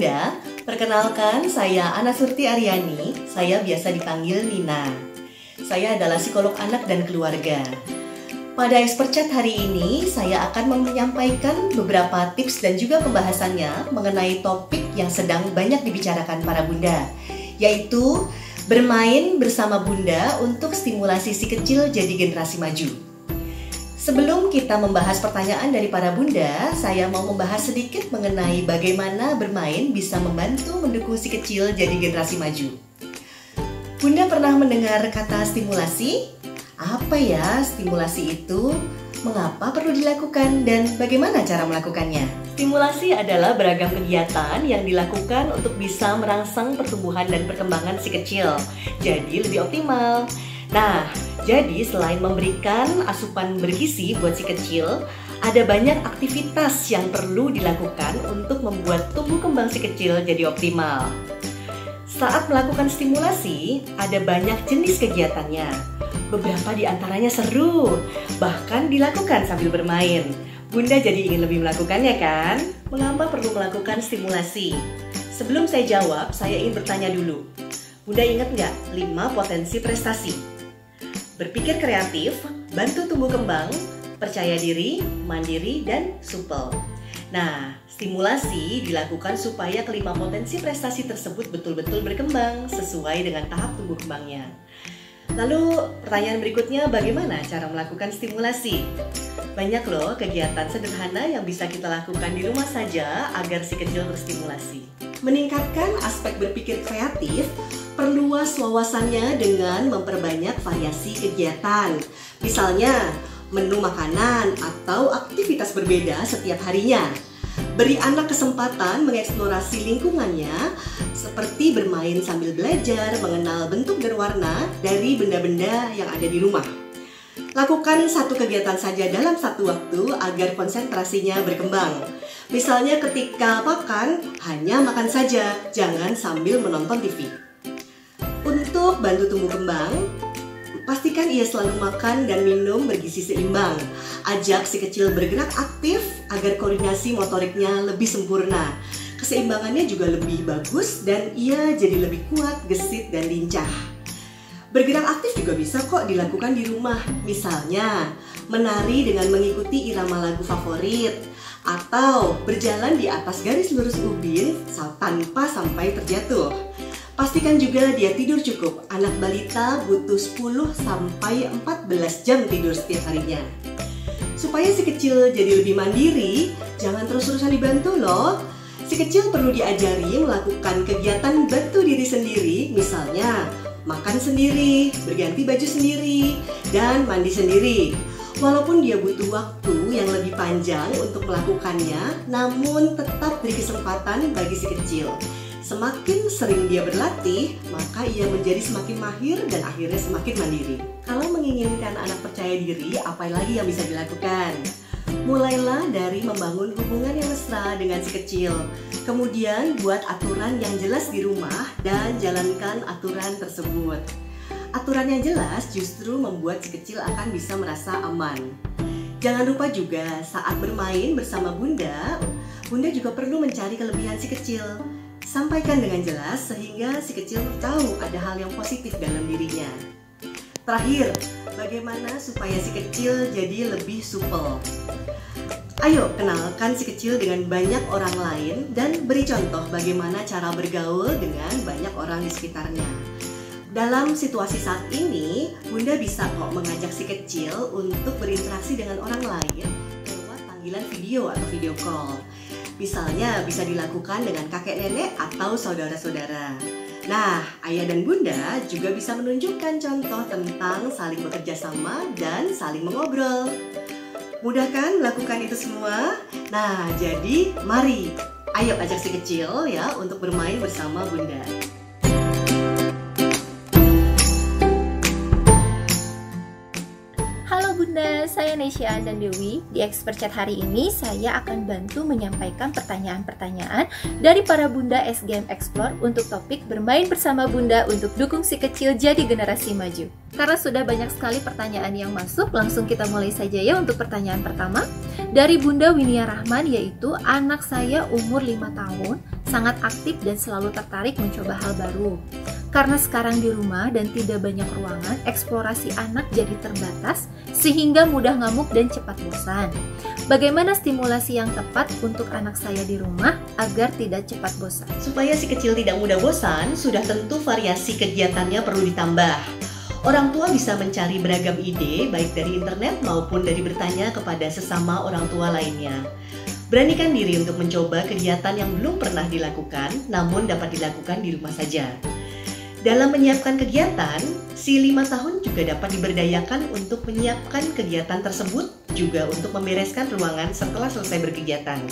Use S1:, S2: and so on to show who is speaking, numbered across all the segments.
S1: Bunda, perkenalkan saya Ana Surti Aryani, saya biasa dipanggil Nina. Saya adalah psikolog anak dan keluarga. Pada Expert Chat hari ini, saya akan menyampaikan beberapa tips dan juga pembahasannya mengenai topik yang sedang banyak dibicarakan para bunda, yaitu bermain bersama bunda untuk stimulasi si kecil jadi generasi maju. Sebelum kita membahas pertanyaan dari para bunda, saya mau membahas sedikit mengenai bagaimana bermain bisa membantu mendukung si kecil jadi generasi maju. Bunda pernah mendengar kata stimulasi? Apa ya stimulasi itu? Mengapa perlu dilakukan dan bagaimana cara melakukannya? Stimulasi adalah beragam kegiatan yang dilakukan untuk bisa merangsang pertumbuhan dan perkembangan si kecil jadi lebih optimal. Nah, jadi selain memberikan asupan bergizi buat si kecil, ada banyak aktivitas yang perlu dilakukan untuk membuat tumbuh kembang si kecil jadi optimal. Saat melakukan stimulasi, ada banyak jenis kegiatannya. Beberapa di antaranya seru, bahkan dilakukan sambil bermain. Bunda jadi ingin lebih melakukannya kan? Mengapa perlu melakukan stimulasi? Sebelum saya jawab, saya ingin bertanya dulu. Bunda ingat nggak 5 potensi prestasi? Berpikir kreatif, bantu tumbuh kembang, percaya diri, mandiri, dan supel. Nah, stimulasi dilakukan supaya kelima potensi prestasi tersebut betul-betul berkembang sesuai dengan tahap tumbuh kembangnya. Lalu pertanyaan berikutnya, bagaimana cara melakukan stimulasi? Banyak loh kegiatan sederhana yang bisa kita lakukan di rumah saja agar si kecil terstimulasi. Meningkatkan aspek berpikir kreatif, perluas wawasannya dengan memperbanyak variasi kegiatan. Misalnya, menu makanan atau aktivitas berbeda setiap harinya. Beri anak kesempatan mengeksplorasi lingkungannya, seperti bermain sambil belajar mengenal bentuk dan warna dari benda-benda yang ada di rumah. Lakukan satu kegiatan saja dalam satu waktu agar konsentrasinya berkembang. Misalnya ketika makan, hanya makan saja, jangan sambil menonton TV. Untuk bantu tumbuh kembang, pastikan ia selalu makan dan minum bergizi seimbang. Ajak si kecil bergerak aktif agar koordinasi motoriknya lebih sempurna. Keseimbangannya juga lebih bagus dan ia jadi lebih kuat, gesit, dan lincah. Bergerak aktif juga bisa kok dilakukan di rumah. Misalnya, menari dengan mengikuti irama lagu favorit, atau berjalan di atas garis lurus ubin tanpa sampai terjatuh. Pastikan juga dia tidur cukup. Anak balita butuh 10 sampai 14 jam tidur setiap harinya. Supaya si kecil jadi lebih mandiri, jangan terus-terusan dibantu loh. Si kecil perlu diajari melakukan kegiatan bantu diri sendiri, misalnya makan sendiri, berganti baju sendiri, dan mandi sendiri. Walaupun dia butuh waktu yang lebih panjang untuk melakukannya, namun tetap beri kesempatan bagi si kecil. Semakin sering dia berlatih, maka ia menjadi semakin mahir dan akhirnya semakin mandiri. Kalau menginginkan anak percaya diri, apa lagi yang bisa dilakukan? Mulailah dari membangun hubungan yang mesra dengan si kecil. Kemudian buat aturan yang jelas di rumah dan jalankan aturan tersebut. Aturan yang jelas justru membuat si kecil akan bisa merasa aman. Jangan lupa juga saat bermain bersama bunda, bunda juga perlu mencari kelebihan si kecil. Sampaikan dengan jelas sehingga si kecil tahu ada hal yang positif dalam dirinya. Terakhir, bagaimana supaya si kecil jadi lebih supel? Ayo kenalkan si kecil dengan banyak orang lain dan beri contoh bagaimana cara bergaul dengan banyak orang di sekitarnya. Dalam situasi saat ini, bunda bisa kok mengajak si kecil untuk berinteraksi dengan orang lain lewat panggilan video atau video call. Misalnya bisa dilakukan dengan kakek nenek atau saudara-saudara. Nah, ayah dan bunda juga bisa menunjukkan contoh tentang saling bekerja sama dan saling mengobrol. Mudah kan melakukan itu semua? Nah, jadi mari, ayo ajak si kecil ya untuk bermain bersama bunda.
S2: Bunda, saya Nesya dan Dewi. Di Expert Chat hari ini saya akan bantu menyampaikan pertanyaan-pertanyaan dari para bunda SGM Explore untuk topik bermain bersama bunda untuk dukung si kecil jadi generasi maju. Karena sudah banyak sekali pertanyaan yang masuk, langsung kita mulai saja ya untuk pertanyaan pertama. Dari Bunda Winia Rahman, yaitu anak saya umur 5 tahun, sangat aktif dan selalu tertarik mencoba hal baru. Karena sekarang di rumah dan tidak banyak ruangan, eksplorasi anak jadi terbatas sehingga mudah ngamuk dan cepat bosan. Bagaimana stimulasi yang tepat untuk anak saya di rumah agar tidak cepat bosan?
S1: Supaya si kecil tidak mudah bosan, sudah tentu variasi kegiatannya perlu ditambah. Orang tua bisa mencari beragam ide baik dari internet maupun dari bertanya kepada sesama orang tua lainnya. Beranikan diri untuk mencoba kegiatan yang belum pernah dilakukan namun dapat dilakukan di rumah saja. Dalam menyiapkan kegiatan, si 5 tahun juga dapat diberdayakan untuk menyiapkan kegiatan tersebut juga untuk membereskan ruangan setelah selesai berkegiatan.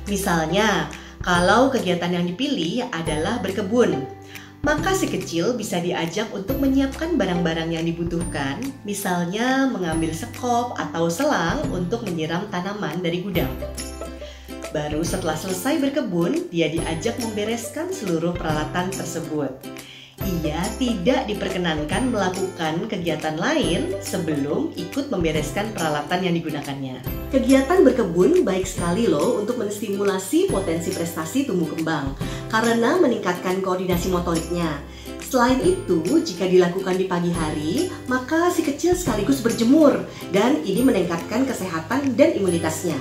S1: Misalnya, kalau kegiatan yang dipilih adalah berkebun, maka si kecil bisa diajak untuk menyiapkan barang-barang yang dibutuhkan, misalnya mengambil sekop atau selang untuk menyiram tanaman dari gudang. Baru setelah selesai berkebun, dia diajak membereskan seluruh peralatan tersebut. Ia tidak diperkenankan melakukan kegiatan lain sebelum ikut membereskan peralatan yang digunakannya. Kegiatan berkebun baik sekali loh untuk menstimulasi potensi prestasi tumbuh kembang karena meningkatkan koordinasi motoriknya. Selain itu, jika dilakukan di pagi hari, maka si kecil sekaligus berjemur dan ini meningkatkan kesehatan dan imunitasnya.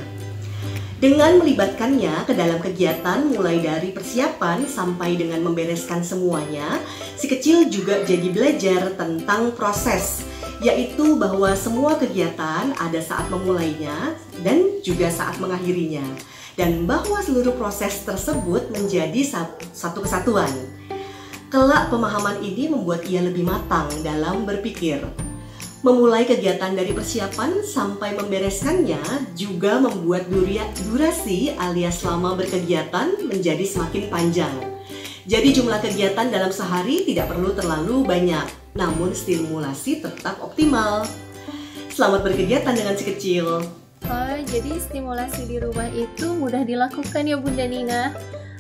S1: Dengan melibatkannya ke dalam kegiatan mulai dari persiapan sampai dengan membereskan semuanya, si kecil juga jadi belajar tentang proses, yaitu bahwa semua kegiatan ada saat memulainya dan juga saat mengakhirinya, dan bahwa seluruh proses tersebut menjadi satu kesatuan. Kelak pemahaman ini membuat ia lebih matang dalam berpikir. Memulai kegiatan dari persiapan sampai membereskannya juga membuat durasi alias lama berkegiatan menjadi semakin panjang. Jadi jumlah kegiatan dalam sehari tidak perlu terlalu banyak, namun stimulasi tetap optimal. Selamat berkegiatan dengan si kecil.
S2: Oh, jadi stimulasi di rumah itu mudah dilakukan ya Bunda Nina.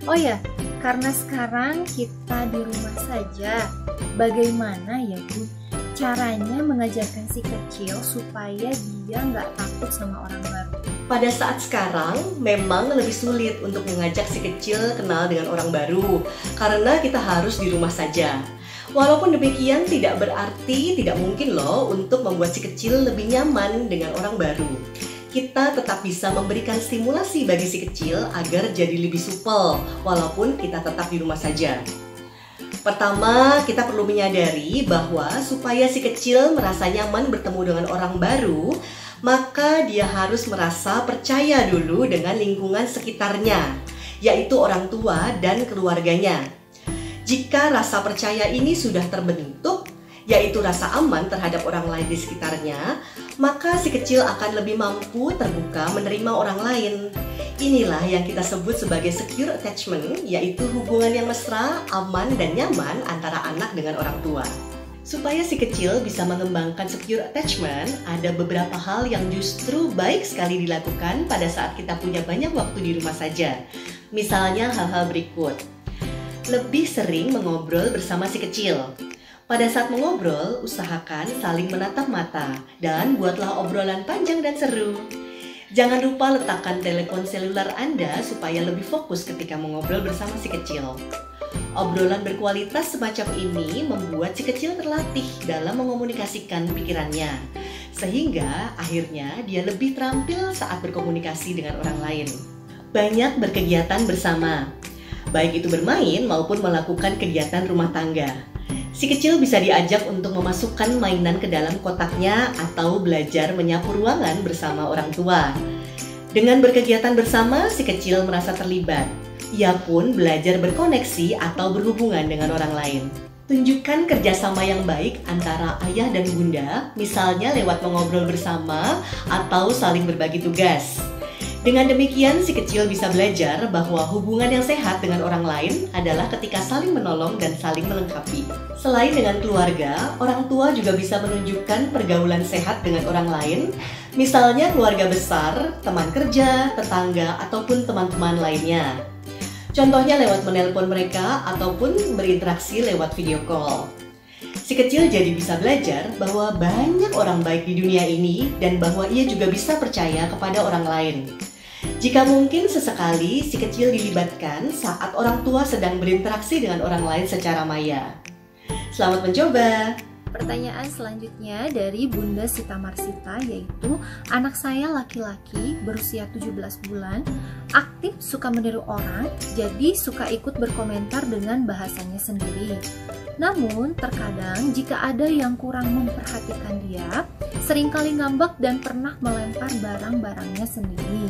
S2: Oh ya, karena sekarang kita di rumah saja, bagaimana ya Bu caranya mengajarkan si kecil supaya dia nggak takut sama orang baru?
S1: Pada saat sekarang memang lebih sulit untuk mengajak si kecil kenal dengan orang baru karena kita harus di rumah saja. Walaupun demikian tidak berarti tidak mungkin loh untuk membuat si kecil lebih nyaman dengan orang baru. Kita tetap bisa memberikan stimulasi bagi si kecil agar jadi lebih supel walaupun kita tetap di rumah saja. Pertama, kita perlu menyadari bahwa supaya si kecil merasa nyaman bertemu dengan orang baru, maka dia harus merasa percaya dulu dengan lingkungan sekitarnya, yaitu orang tua dan keluarganya. Jika rasa percaya ini sudah terbentuk, yaitu rasa aman terhadap orang lain di sekitarnya, maka si kecil akan lebih mampu terbuka menerima orang lain. Inilah yang kita sebut sebagai secure attachment, yaitu hubungan yang mesra, aman, dan nyaman antara anak dengan orang tua. Supaya si kecil bisa mengembangkan secure attachment, ada beberapa hal yang justru baik sekali dilakukan pada saat kita punya banyak waktu di rumah saja. Misalnya hal-hal berikut. Lebih sering mengobrol bersama si kecil. Pada saat mengobrol, usahakan saling menatap mata dan buatlah obrolan panjang dan seru. Jangan lupa letakkan telepon seluler Anda supaya lebih fokus ketika mengobrol bersama si kecil. Obrolan berkualitas semacam ini membuat si kecil terlatih dalam mengomunikasikan pikirannya, sehingga akhirnya dia lebih terampil saat berkomunikasi dengan orang lain. Banyak berkegiatan bersama, baik itu bermain maupun melakukan kegiatan rumah tangga. Si kecil bisa diajak untuk memasukkan mainan ke dalam kotaknya atau belajar menyapu ruangan bersama orang tua. Dengan berkegiatan bersama, si kecil merasa terlibat. Ia pun belajar berkoneksi atau berhubungan dengan orang lain. Tunjukkan kerjasama yang baik antara ayah dan bunda, misalnya lewat mengobrol bersama atau saling berbagi tugas. Dengan demikian, si kecil bisa belajar bahwa hubungan yang sehat dengan orang lain adalah ketika saling menolong dan saling melengkapi. Selain dengan keluarga, orang tua juga bisa menunjukkan pergaulan sehat dengan orang lain, misalnya keluarga besar, teman kerja, tetangga, ataupun teman-teman lainnya. Contohnya lewat menelpon mereka ataupun berinteraksi lewat video call. Si kecil jadi bisa belajar bahwa banyak orang baik di dunia ini dan bahwa ia juga bisa percaya kepada orang lain. Jika mungkin sesekali si kecil dilibatkan saat orang tua sedang berinteraksi dengan orang lain secara maya. Selamat mencoba!
S2: Pertanyaan selanjutnya dari Bunda Sita Marsita, yaitu anak saya laki-laki berusia 17 bulan, aktif suka meniru orang, jadi suka ikut berkomentar dengan bahasanya sendiri. Namun terkadang jika ada yang kurang memperhatikan dia, seringkali ngambek dan pernah melempar barang-barangnya sendiri.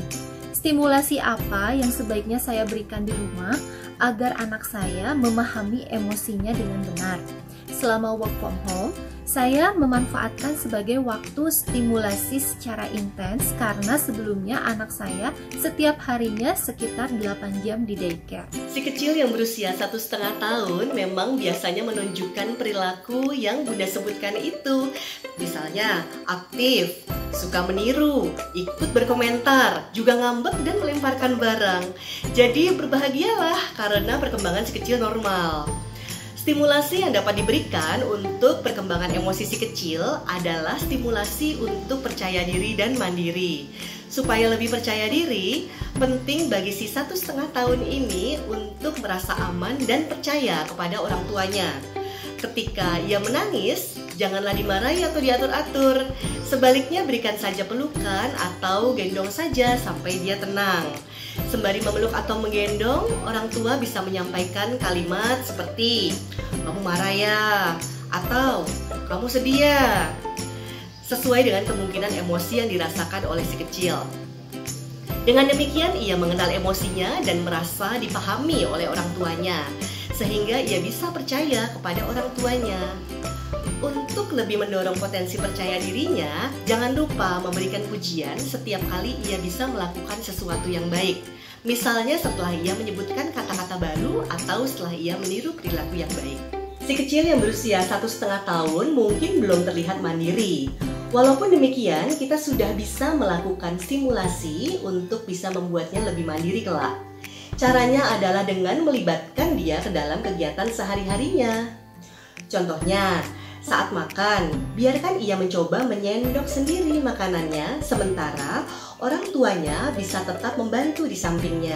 S2: Stimulasi apa yang sebaiknya saya berikan di rumah agar anak saya memahami emosinya dengan benar? Selama work from home, saya memanfaatkan sebagai waktu stimulasi secara intens karena sebelumnya anak saya setiap harinya sekitar 8 jam di daycare.
S1: Si kecil yang berusia 1,5 tahun memang biasanya menunjukkan perilaku yang Bunda sebutkan itu. Misalnya aktif, suka meniru, ikut berkomentar, juga ngambek dan melemparkan barang. Jadi berbahagialah karena perkembangan si kecil normal. Stimulasi yang dapat diberikan untuk perkembangan emosi si kecil adalah stimulasi untuk percaya diri dan mandiri. Supaya lebih percaya diri, penting bagi si 1,5 tahun ini untuk merasa aman dan percaya kepada orang tuanya. Ketika ia menangis, janganlah dimarahi atau diatur-atur. Sebaliknya berikan saja pelukan atau gendong saja sampai dia tenang. Sembari memeluk atau menggendong, orang tua bisa menyampaikan kalimat seperti "Kamu marah ya?" atau "Kamu sedih ya?" sesuai dengan kemungkinan emosi yang dirasakan oleh si kecil. Dengan demikian, ia mengenal emosinya dan merasa dipahami oleh orang tuanya, sehingga ia bisa percaya kepada orang tuanya. Untuk lebih mendorong potensi percaya dirinya, jangan lupa memberikan pujian setiap kali ia bisa melakukan sesuatu yang baik. Misalnya setelah ia menyebutkan kata-kata baru atau setelah ia meniru perilaku yang baik. Si kecil yang berusia 1,5 tahun mungkin belum terlihat mandiri. Walaupun demikian, kita sudah bisa melakukan stimulasi untuk bisa membuatnya lebih mandiri kelak. Caranya adalah dengan melibatkan dia ke dalam kegiatan sehari-harinya. Contohnya, saat makan, biarkan ia mencoba menyendok sendiri makanannya, sementara orang tuanya bisa tetap membantu di sampingnya.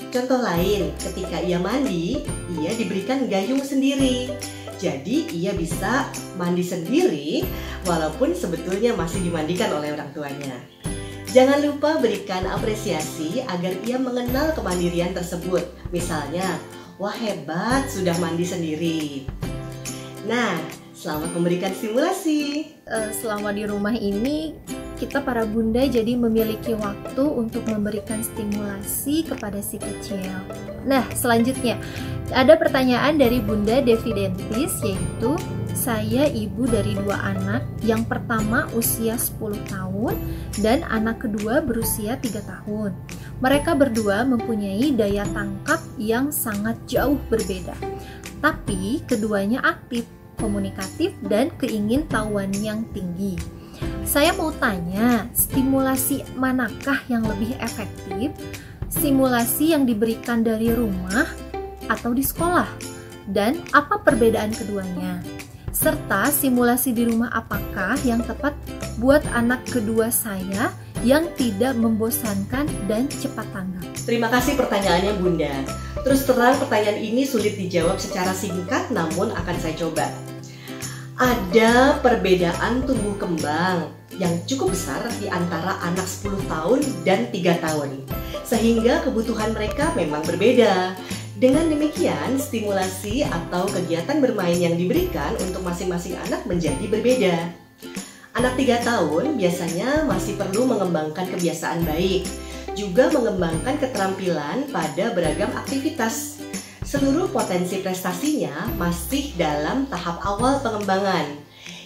S1: Contoh lain, ketika ia mandi, ia diberikan gayung sendiri. Jadi ia bisa mandi sendiri walaupun sebetulnya masih dimandikan oleh orang tuanya. Jangan lupa berikan apresiasi agar ia mengenal kemandirian tersebut. Misalnya, "Wah hebat, sudah mandi sendiri." Nah, selamat memberikan stimulasi.
S2: Selama di rumah ini, kita para bunda jadi memiliki waktu untuk memberikan stimulasi kepada si kecil. Nah, selanjutnya ada pertanyaan dari Bunda Devi Dentis, yaitu saya ibu dari 2 anak. Yang pertama usia 10 tahun dan anak kedua berusia 3 tahun. Mereka berdua mempunyai daya tangkap yang sangat jauh berbeda. Tapi keduanya aktif, komunikatif, dan keingintahuan yang tinggi. Saya mau tanya, stimulasi manakah yang lebih efektif? Stimulasi yang diberikan dari rumah atau di sekolah? Dan apa perbedaan keduanya? Serta simulasi di rumah apakah yang tepat buat anak kedua saya yang tidak membosankan dan cepat tanggap?
S1: Terima kasih pertanyaannya Bunda. Terus terang pertanyaan ini sulit dijawab secara singkat, namun akan saya coba. Ada perbedaan tumbuh kembang yang cukup besar di antara anak 10 tahun dan 3 tahun. Sehingga kebutuhan mereka memang berbeda. Dengan demikian, stimulasi atau kegiatan bermain yang diberikan untuk masing-masing anak menjadi berbeda. Anak 3 tahun biasanya masih perlu mengembangkan kebiasaan baik, juga mengembangkan keterampilan pada beragam aktivitas. Seluruh potensi prestasinya masih dalam tahap awal pengembangan.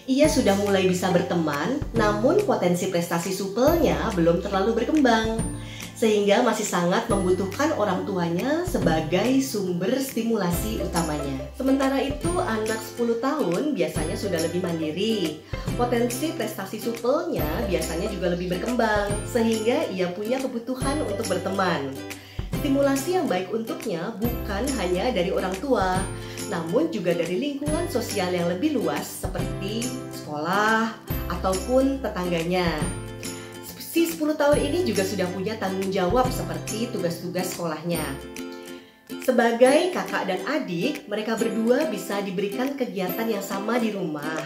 S1: Ia sudah mulai bisa berteman, namun potensi prestasi supelnya belum terlalu berkembang, sehingga masih sangat membutuhkan orang tuanya sebagai sumber stimulasi utamanya. Sementara itu, anak 10 tahun biasanya sudah lebih mandiri. Potensi prestasi supelnya biasanya juga lebih berkembang, sehingga ia punya kebutuhan untuk berteman. Stimulasi yang baik untuknya bukan hanya dari orang tua, namun juga dari lingkungan sosial yang lebih luas seperti sekolah ataupun tetangganya. Si 10 tahun ini juga sudah punya tanggung jawab seperti tugas-tugas sekolahnya. Sebagai kakak dan adik, mereka berdua bisa diberikan kegiatan yang sama di rumah,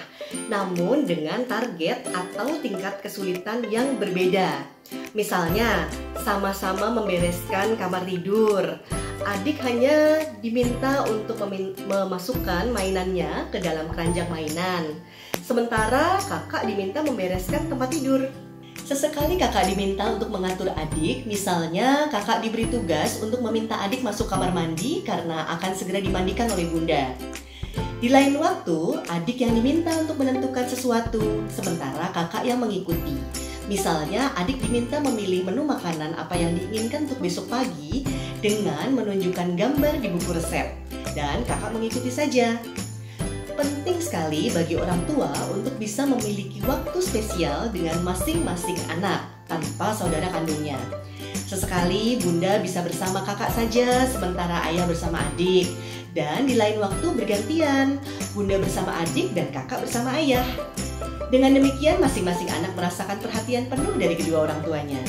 S1: namun dengan target atau tingkat kesulitan yang berbeda. Misalnya, sama-sama membereskan kamar tidur. Adik hanya diminta untuk memasukkan mainannya ke dalam keranjang mainan, sementara kakak diminta membereskan tempat tidur. Sesekali kakak diminta untuk mengatur adik, misalnya kakak diberi tugas untuk meminta adik masuk kamar mandi karena akan segera dimandikan oleh bunda. Di lain waktu, adik yang diminta untuk menentukan sesuatu, sementara kakak yang mengikuti. Misalnya, adik diminta memilih menu makanan apa yang diinginkan untuk besok pagi dengan menunjukkan gambar di buku resep, dan kakak mengikuti saja. Penting sekali bagi orang tua untuk bisa memiliki waktu spesial dengan masing-masing anak tanpa saudara kandungnya. Sesekali bunda bisa bersama kakak saja sementara ayah bersama adik. Dan di lain waktu bergantian, bunda bersama adik dan kakak bersama ayah. Dengan demikian masing-masing anak merasakan perhatian penuh dari kedua orang tuanya.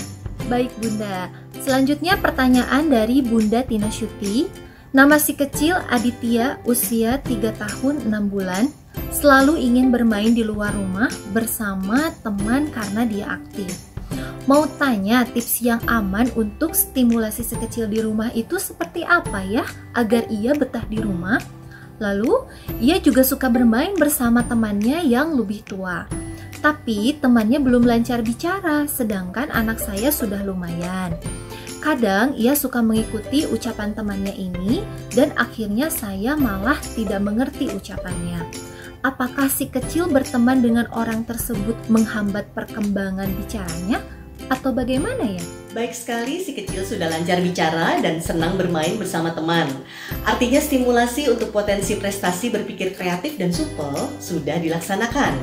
S2: Baik bunda, selanjutnya pertanyaan dari Bunda Tina Syuti. Nama si kecil Aditya, usia 3 tahun 6 bulan, selalu ingin bermain di luar rumah bersama teman karena dia aktif. Mau tanya tips yang aman untuk stimulasi si kecil di rumah itu seperti apa ya agar ia betah di rumah? Lalu, ia juga suka bermain bersama temannya yang lebih tua. Tapi temannya belum lancar bicara, sedangkan anak saya sudah lumayan. Kadang ia suka mengikuti ucapan temannya ini dan akhirnya saya malah tidak mengerti ucapannya. Apakah si kecil berteman dengan orang tersebut menghambat perkembangan bicaranya atau bagaimana ya?
S1: Baik sekali, si kecil sudah lancar bicara dan senang bermain bersama teman. Artinya stimulasi untuk potensi prestasi berpikir kreatif dan supel sudah dilaksanakan.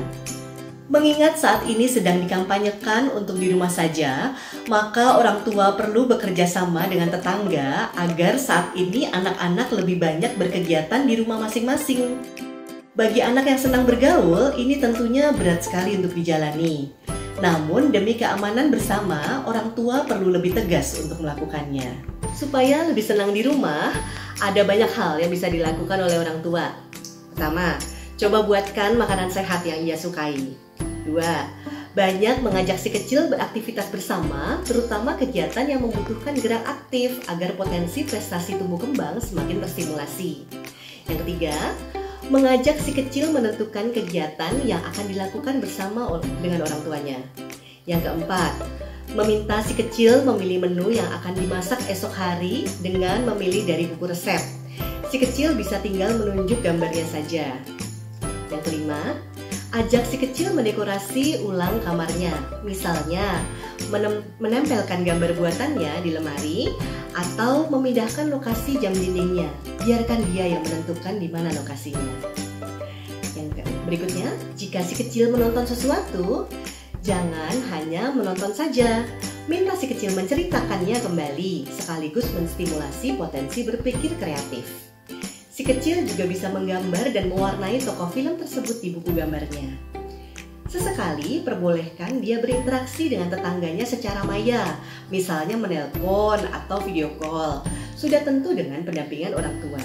S1: Mengingat saat ini sedang dikampanyekan untuk di rumah saja, maka orang tua perlu bekerja sama dengan tetangga agar saat ini anak-anak lebih banyak berkegiatan di rumah masing-masing. Bagi anak yang senang bergaul, ini tentunya berat sekali untuk dijalani. Namun demi keamanan bersama, orang tua perlu lebih tegas untuk melakukannya. Supaya lebih senang di rumah, ada banyak hal yang bisa dilakukan oleh orang tua. Pertama, coba buatkan makanan sehat yang ia sukai. 2. Banyak mengajak si kecil beraktivitas bersama, terutama kegiatan yang membutuhkan gerak aktif agar potensi prestasi tumbuh kembang semakin terstimulasi. Yang ketiga, mengajak si kecil menentukan kegiatan yang akan dilakukan bersama dengan orang tuanya. Yang keempat, meminta si kecil memilih menu yang akan dimasak esok hari dengan memilih dari buku resep. Si kecil bisa tinggal menunjuk gambarnya saja. Yang kelima, ajak si kecil mendekorasi ulang kamarnya, misalnya menempelkan gambar buatannya di lemari atau memindahkan lokasi jam dindingnya. Biarkan dia yang menentukan di mana lokasinya. Yang berikutnya, jika si kecil menonton sesuatu, jangan hanya menonton saja. Minta si kecil menceritakannya kembali, sekaligus menstimulasi potensi berpikir kreatif. Si kecil juga bisa menggambar dan mewarnai tokoh film tersebut di buku gambarnya. Sesekali perbolehkan dia berinteraksi dengan tetangganya secara maya, misalnya menelpon atau video call, sudah tentu dengan pendampingan orang tua.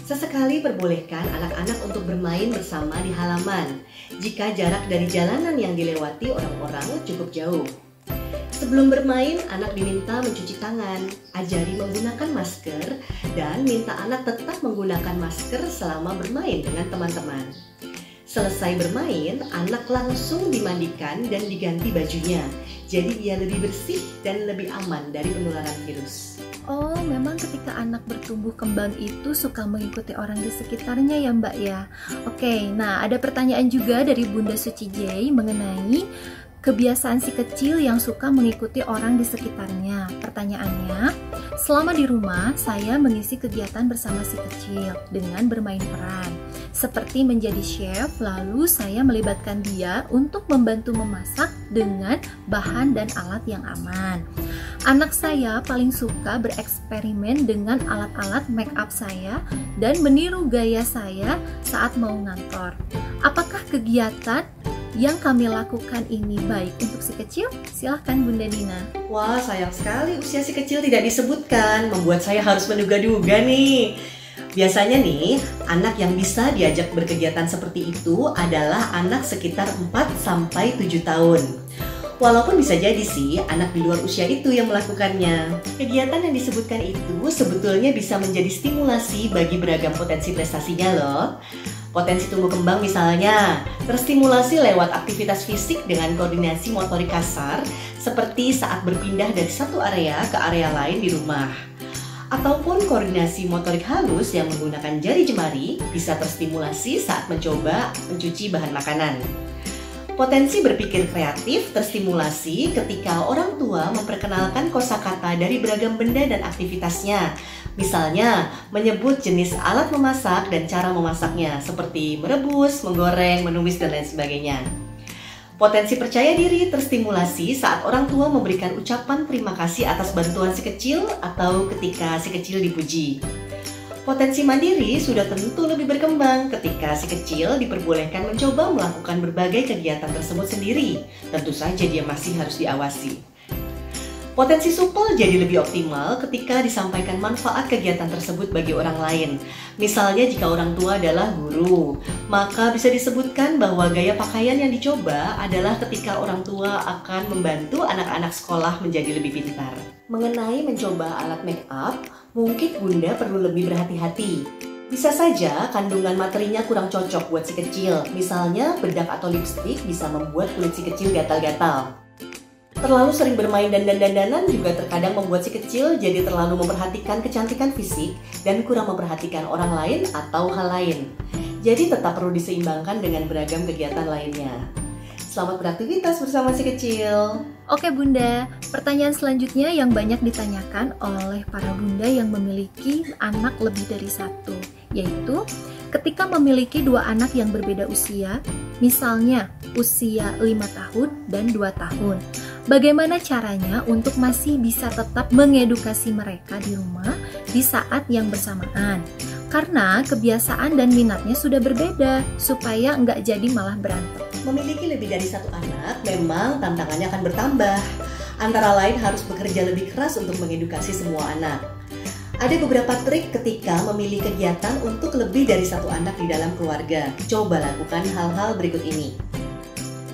S1: Sesekali perbolehkan anak-anak untuk bermain bersama di halaman, jika jarak dari jalanan yang dilewati orang-orang cukup jauh. Sebelum bermain, anak diminta mencuci tangan, ajari menggunakan masker, dan minta anak tetap menggunakan masker selama bermain dengan teman-teman. Selesai bermain, anak langsung dimandikan dan diganti bajunya, jadi dia lebih bersih dan lebih aman dari penularan virus.
S2: Oh, memang ketika anak bertumbuh kembang itu suka mengikuti orang di sekitarnya ya Mbak ya. Oke, nah ada pertanyaan juga dari Bunda Suci J mengenai kebiasaan si kecil yang suka mengikuti orang di sekitarnya. Pertanyaannya, selama di rumah saya mengisi kegiatan bersama si kecil dengan bermain peran. seperti menjadi chef, lalu saya melibatkan dia untuk membantu memasak dengan bahan dan alat yang aman. Anak saya paling suka bereksperimen dengan alat-alat make up saya dan meniru gaya saya saat mau ngantor. Apakah kegiatan yang kami lakukan ini baik untuk si kecil? Silahkan Bunda Dina.
S1: Wah, sayang sekali usia si kecil tidak disebutkan, membuat saya harus menduga-duga nih. Biasanya nih, anak yang bisa diajak berkegiatan seperti itu adalah anak sekitar 4-7 tahun. Walaupun bisa jadi sih anak di luar usia itu yang melakukannya. Kegiatan yang disebutkan itu sebetulnya bisa menjadi stimulasi bagi beragam potensi prestasinya loh. Potensi tumbuh kembang misalnya terstimulasi lewat aktivitas fisik dengan koordinasi motorik kasar seperti saat berpindah dari satu area ke area lain di rumah. Ataupun koordinasi motorik halus yang menggunakan jari jemari bisa terstimulasi saat mencoba mencuci bahan makanan. Potensi berpikir kreatif terstimulasi ketika orang tua memperkenalkan kosakata dari beragam benda dan aktivitasnya. Misalnya, menyebut jenis alat memasak dan cara memasaknya, seperti merebus, menggoreng, menumis, dan lain sebagainya. Potensi percaya diri terstimulasi saat orang tua memberikan ucapan terima kasih atas bantuan si kecil atau ketika si kecil dipuji. Potensi mandiri sudah tentu lebih berkembang ketika si kecil diperbolehkan mencoba melakukan berbagai kegiatan tersebut sendiri. Tentu saja dia masih harus diawasi. Potensi supel jadi lebih optimal ketika disampaikan manfaat kegiatan tersebut bagi orang lain. Misalnya jika orang tua adalah guru, maka bisa disebutkan bahwa gaya pakaian yang dicoba adalah ketika orang tua akan membantu anak-anak sekolah menjadi lebih pintar. Mengenai mencoba alat make up, mungkin Bunda perlu lebih berhati-hati. Bisa saja kandungan materinya kurang cocok buat si kecil. Misalnya bedak atau lipstik bisa membuat kulit si kecil gatal-gatal. Terlalu sering bermain dandan-dandanan juga terkadang membuat si kecil jadi terlalu memperhatikan kecantikan fisik dan kurang memperhatikan orang lain atau hal lain. Jadi tetap perlu diseimbangkan dengan beragam kegiatan lainnya. Selamat beraktivitas bersama si kecil.
S2: Oke Bunda, pertanyaan selanjutnya yang banyak ditanyakan oleh para bunda yang memiliki anak lebih dari satu, yaitu ketika memiliki dua anak yang berbeda usia, misalnya usia 5 tahun dan 2 tahun. Bagaimana caranya untuk masih bisa tetap mengedukasi mereka di rumah di saat yang bersamaan? Karena kebiasaan dan minatnya sudah berbeda, supaya nggak jadi malah berantem.
S1: Memiliki lebih dari satu anak memang tantangannya akan bertambah. Antara lain harus bekerja lebih keras untuk mengedukasi semua anak. Ada beberapa trik ketika memilih kegiatan untuk lebih dari satu anak di dalam keluarga. Coba lakukan hal-hal berikut ini.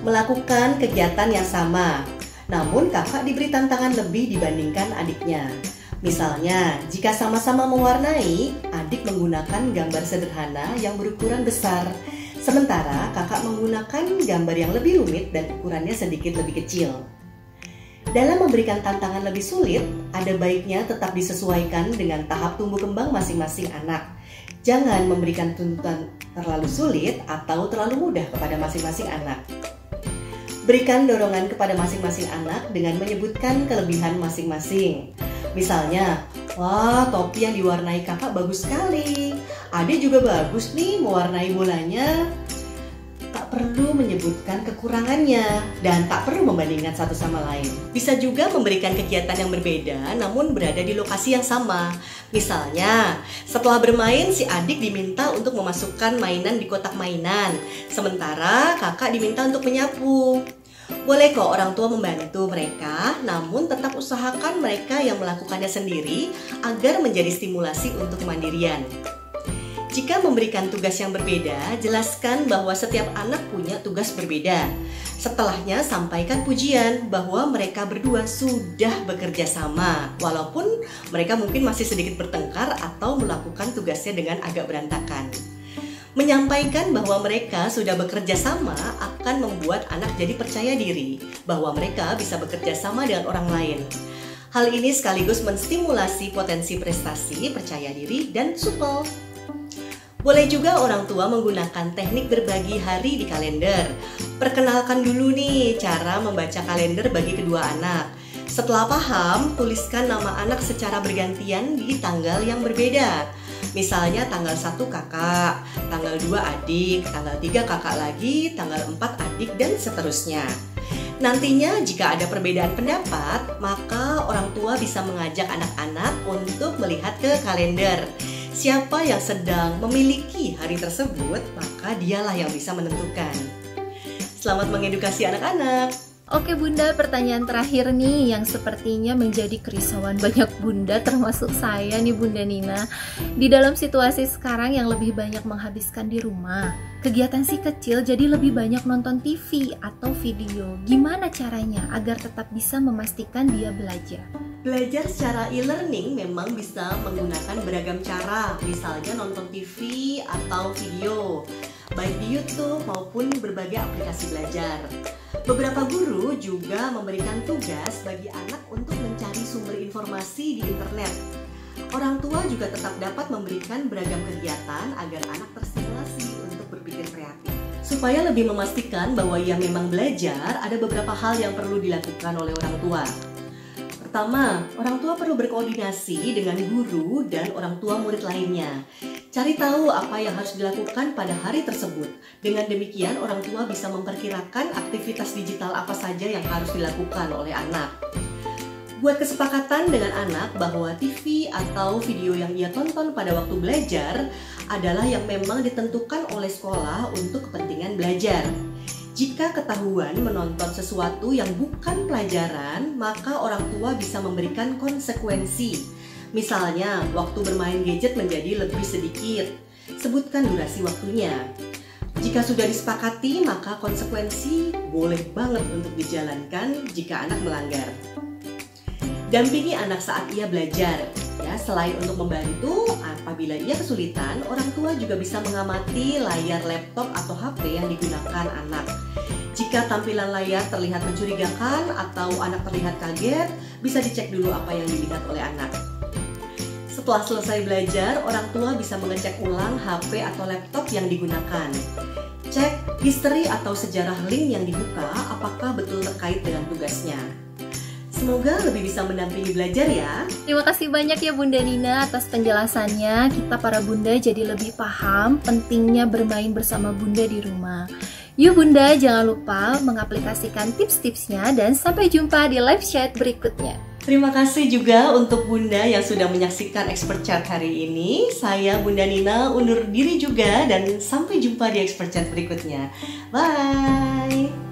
S1: Melakukan kegiatan yang sama, namun kakak diberi tantangan lebih dibandingkan adiknya. Misalnya, jika sama-sama mewarnai, adik menggunakan gambar sederhana yang berukuran besar, sementara kakak menggunakan gambar yang lebih rumit dan ukurannya sedikit lebih kecil. Dalam memberikan tantangan lebih sulit, ada baiknya tetap disesuaikan dengan tahap tumbuh kembang masing-masing anak. Jangan memberikan tuntutan terlalu sulit atau terlalu mudah kepada masing-masing anak. Berikan dorongan kepada masing-masing anak dengan menyebutkan kelebihan masing-masing. Misalnya, wah topi yang diwarnai kakak bagus sekali. Adik juga bagus nih mewarnai bolanya. Tak perlu menyebutkan kekurangannya dan tak perlu membandingkan satu sama lain. Bisa juga memberikan kegiatan yang berbeda namun berada di lokasi yang sama. Misalnya, setelah bermain si adik diminta untuk memasukkan mainan di kotak mainan, sementara kakak diminta untuk menyapu. Boleh kok orang tua membantu mereka, namun tetap usahakan mereka yang melakukannya sendiri agar menjadi stimulasi untuk kemandirian. Jika memberikan tugas yang berbeda, jelaskan bahwa setiap anak punya tugas berbeda. Setelahnya sampaikan pujian bahwa mereka berdua sudah bekerja sama, walaupun mereka mungkin masih sedikit bertengkar atau melakukan tugasnya dengan agak berantakan. Menyampaikan bahwa mereka sudah bekerja sama akan membuat anak jadi percaya diri bahwa mereka bisa bekerja sama dengan orang lain. Hal ini sekaligus menstimulasi potensi prestasi, percaya diri, dan supel. Boleh juga orang tua menggunakan teknik berbagi hari di kalender. Perkenalkan dulu nih cara membaca kalender bagi kedua anak. Setelah paham, tuliskan nama anak secara bergantian di tanggal yang berbeda. Misalnya tanggal 1 kakak, tanggal 2 adik, tanggal 3 kakak lagi, tanggal 4 adik, dan seterusnya. Nantinya jika ada perbedaan pendapat, maka orang tua bisa mengajak anak-anak untuk melihat ke kalender. Siapa yang sedang memiliki hari tersebut, maka dialah yang bisa menentukan. Selamat mengedukasi anak-anak.
S2: Oke Bunda, pertanyaan terakhir nih yang sepertinya menjadi kerisauan banyak Bunda, termasuk saya nih Bunda Nina. Di dalam situasi sekarang yang lebih banyak menghabiskan di rumah, kegiatan si kecil jadi lebih banyak nonton TV atau video. Gimana caranya agar tetap bisa memastikan dia belajar?
S1: Belajar secara e-learning memang bisa menggunakan beragam cara, misalnya nonton TV atau video, baik di YouTube maupun berbagai aplikasi belajar. Beberapa guru juga memberikan tugas bagi anak untuk mencari sumber informasi di internet. Orang tua juga tetap dapat memberikan beragam kegiatan agar anak terstimulasi untuk berpikir kreatif. Supaya lebih memastikan bahwa ia memang belajar, ada beberapa hal yang perlu dilakukan oleh orang tua. Pertama, orang tua perlu berkoordinasi dengan guru dan orang tua murid lainnya. Cari tahu apa yang harus dilakukan pada hari tersebut. Dengan demikian, orang tua bisa memperkirakan aktivitas digital apa saja yang harus dilakukan oleh anak. Buat kesepakatan dengan anak bahwa TV atau video yang ia tonton pada waktu belajar adalah yang memang ditentukan oleh sekolah untuk kepentingan belajar. Jika ketahuan menonton sesuatu yang bukan pelajaran, maka orang tua bisa memberikan konsekuensi. Misalnya, waktu bermain gadget menjadi lebih sedikit. Sebutkan durasi waktunya. Jika sudah disepakati, maka konsekuensi boleh banget untuk dijalankan jika anak melanggar. Dampingi anak saat ia belajar. Ya, selain untuk membantu, apabila ia kesulitan, orang tua juga bisa mengamati layar laptop atau HP yang digunakan anak. Jika tampilan layar terlihat mencurigakan atau anak terlihat kaget, bisa dicek dulu apa yang dilihat oleh anak. Setelah selesai belajar, orang tua bisa mengecek ulang HP atau laptop yang digunakan. Cek history atau sejarah link yang dibuka, apakah betul terkait dengan tugasnya. Semoga lebih bisa mendampingi belajar ya.
S2: Terima kasih banyak ya Bunda Nina atas penjelasannya. Kita para Bunda jadi lebih paham pentingnya bermain bersama Bunda di rumah. Yuk Bunda, jangan lupa mengaplikasikan tips-tipsnya dan sampai jumpa di live chat berikutnya.
S1: Terima kasih juga untuk Bunda yang sudah menyaksikan Expert Chat hari ini. Saya Bunda Nina undur diri juga dan sampai jumpa di Expert Chat berikutnya. Bye!